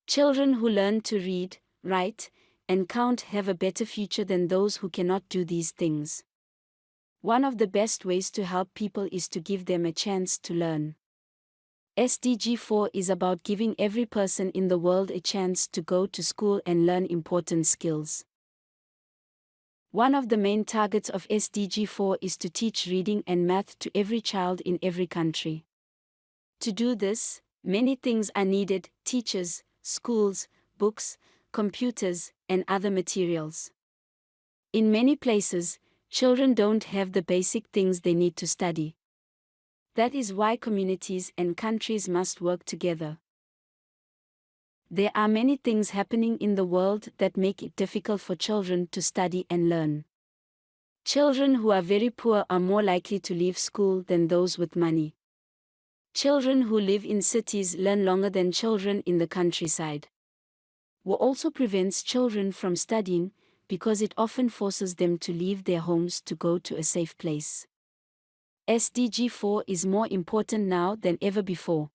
Children who learn to read, write, and count have a better future than those who cannot do these things. One of the best ways to help people is to give them a chance to learn. SDG 4 is about giving every person in the world a chance to go to school and learn important skills. One of the main targets of SDG 4 is to teach reading and math to every child in every country. To do this, many things are needed: teachers, schools, books, computers, and other materials. In many places, children don't have the basic things they need to study. That is why communities and countries must work together. There are many things happening in the world that make it difficult for children to study and learn. Children who are very poor are more likely to leave school than those with money. Children who live in cities learn longer than children in the countryside. War also prevents children from studying because it often forces them to leave their homes to go to a safe place. SDG 4 is more important now than ever before.